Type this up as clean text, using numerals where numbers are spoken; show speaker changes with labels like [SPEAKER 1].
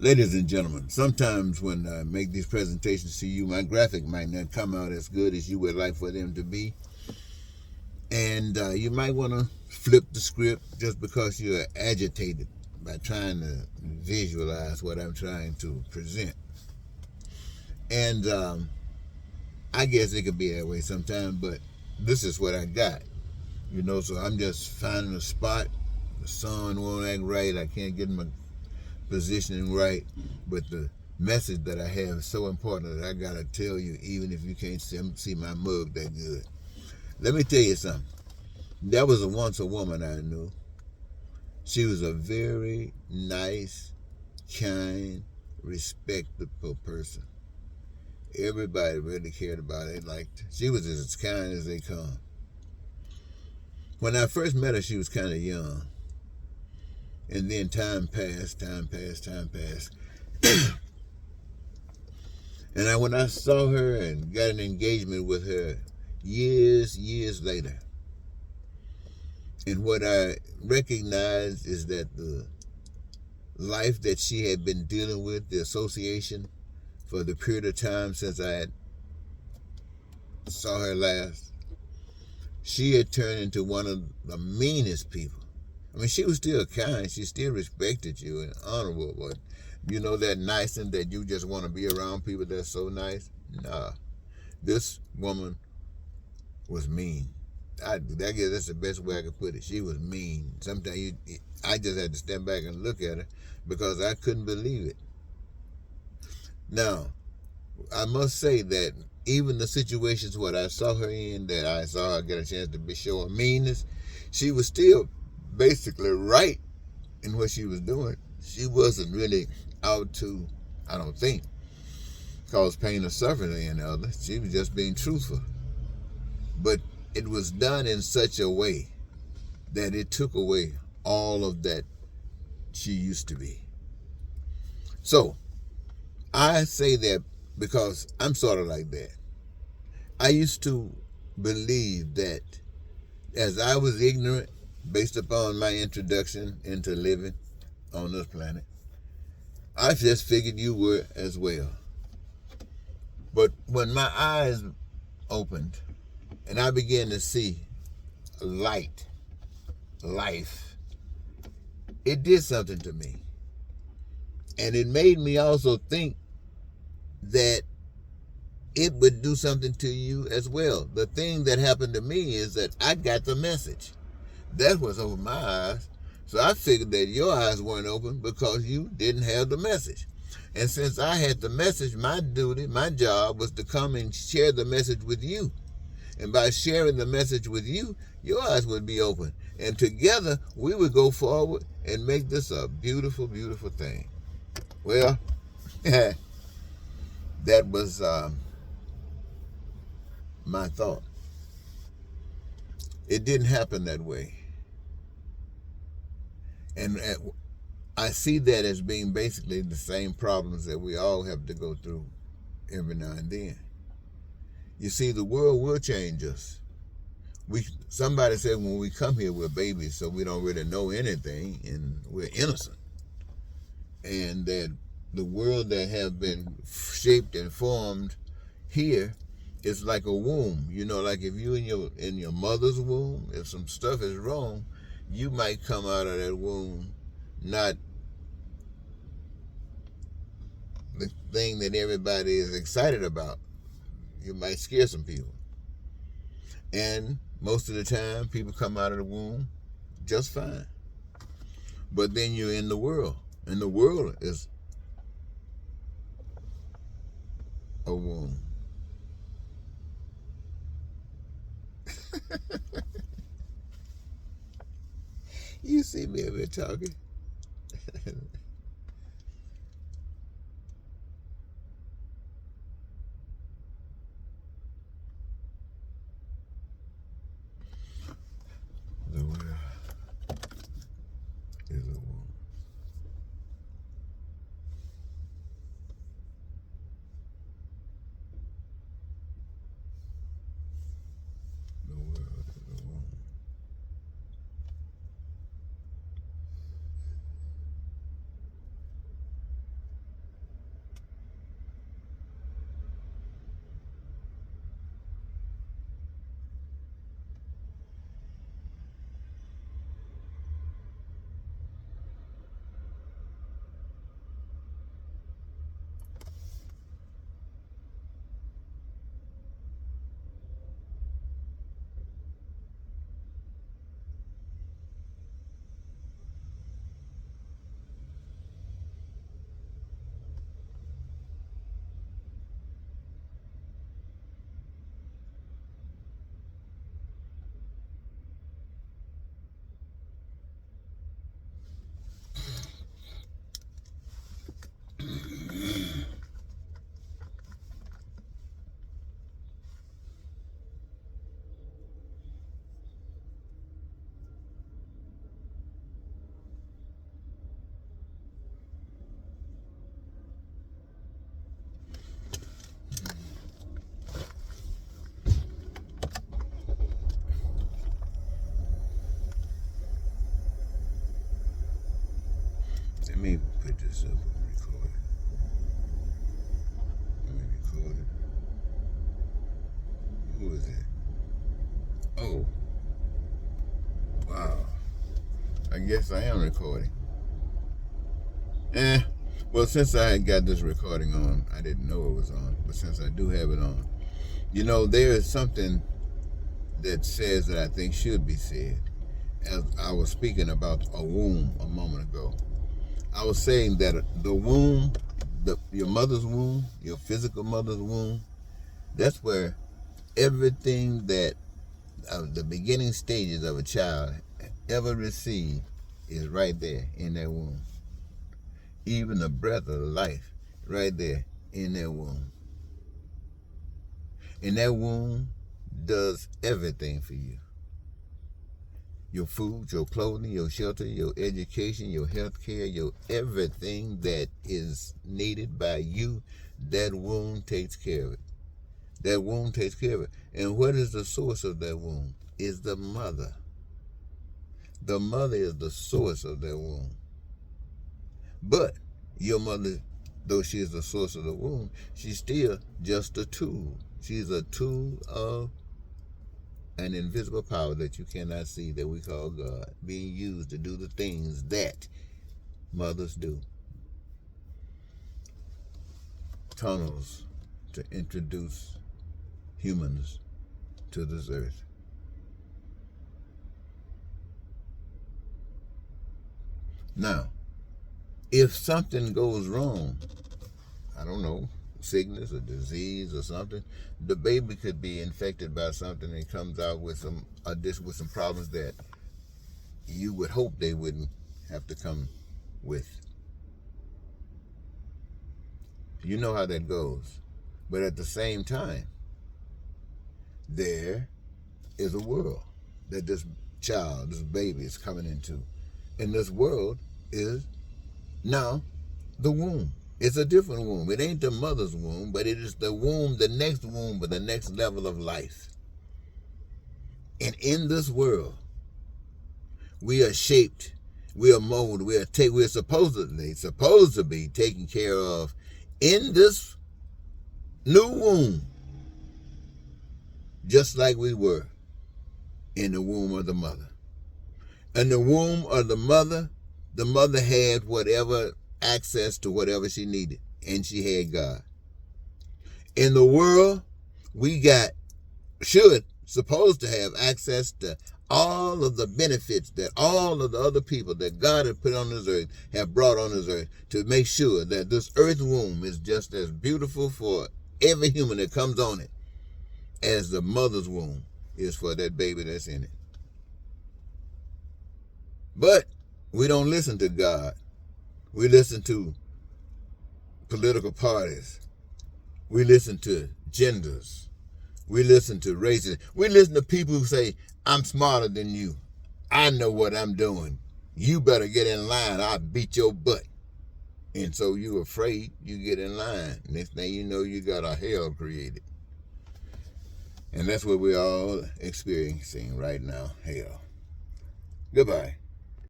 [SPEAKER 1] Ladies and gentlemen, sometimes when I make these presentations to you, my graphic might not come out as good as you would like for them to be. And you might want to flip the script just because you're agitated by trying to visualize what I'm trying to present. And I guess it could be that way sometimes, but this is what I got. So I'm just finding a spot. The sun won't act right. I can't get my positioning right, but the message that I have is so important that I gotta tell you, even if you can't see my mug that good. Let me tell you something. There was once a woman I knew. She was a very nice, kind, respectable person. Everybody really cared about her. They liked her. She was as kind as they come. When I first met her, she was kind of young. And then time passed. And when I saw her and got an engagement with her years later, and what I recognized is that the life that she had been dealing with, the association for the period of time since I had saw her last, she had turned into one of the meanest people. I mean, she was still kind. She still respected you and honorable, but that niceness that you just want to be around people that's so nice? Nah. This woman was mean. I guess that's the best way I could put it. She was mean. Sometimes I just had to stand back and look at her because I couldn't believe it. Now, I must say that even the situations what I saw her in, that I saw her get a chance to be showing meanness, she was still basically right in what she was doing. She wasn't really out to, I don't think, cause pain or suffering or any other. She was just being truthful. But it was done in such a way that it took away all of that she used to be. So, I say that because I'm sort of like that. I used to believe that as I was ignorant, based upon my introduction into living on this planet, I just figured you were as well. But when my eyes opened and I began to see light, life, it did something to me. And it made me also think that it would do something to you as well. The thing that happened to me is that I got the message. That was open my eyes. So I figured that your eyes weren't open because you didn't have the message. And since I had the message, my duty, my job was to come and share the message with you. And by sharing the message with you, your eyes would be open. And together, we would go forward and make this a beautiful, beautiful thing. Well, that was my thought. It didn't happen that way. And I see that as being basically the same problems that we all have to go through every now and then. You see, the world will change us. Somebody said when we come here, we're babies, so we don't really know anything, and we're innocent. And that the world that have been shaped and formed here is like a womb. Like if you in your mother's womb, if some stuff is wrong, you might come out of that womb not the thing that everybody is excited about. You might scare some people. And most of the time, people come out of the womb just fine. But then you're in the world. And the world is a womb. You see me over here talking. The world is a womb. The world is a womb. me put this up and record it. Let me record it. Who is it? Oh, wow. I guess I am recording. Well, since I had got this recording on, I didn't know it was on, but since I do have it on, you know, there is something that says that I think should be said. As I was speaking about a womb a moment ago, I was saying that the womb, your mother's womb, your physical mother's womb, that's where everything that the beginning stages of a child ever received is right there in that womb. Even the breath of life right there in that womb. And that womb does everything for you. Your food, your clothing, your shelter, your education, your health care, your everything that is needed by you, that womb takes care of it. That womb takes care of it. And what is the source of that womb? Is the mother. The mother is the source of that womb. But your mother, though she is the source of the womb, she's still just a tool. She's a tool of an invisible power that you cannot see, that we call God, being used to do the things that mothers do. Tunnels to introduce humans to this earth. Now, if something goes wrong, I don't know, sickness or disease or something, the baby could be infected by something and comes out with some problems that you would hope they wouldn't have to come with. You know how that goes. But at the same time, there is a world that this child, this baby is coming into. And this world is now the womb. It's a different womb. It ain't the mother's womb, but it is the womb, the next womb, but the next level of life. And in this world, we are shaped, we are molded, we're supposed to be taken care of in this new womb, just like we were in the womb of the mother. In the womb of the mother had whatever access to whatever she needed, and she had God. In the world, we supposed to have access to all of the benefits that all of the other people that God had put on this earth have brought on this earth, to make sure that this earth womb is just as beautiful for every human that comes on it as the mother's womb is for that baby that's in it. But we don't listen to God. We listen to political parties. We listen to genders. We listen to races. We listen to people who say, I'm smarter than you. I know what I'm doing. You better get in line. I'll beat your butt. And so you're afraid, you get in line. Next thing you know, you got a hell created. And that's what we're all experiencing right now, hell. Goodbye.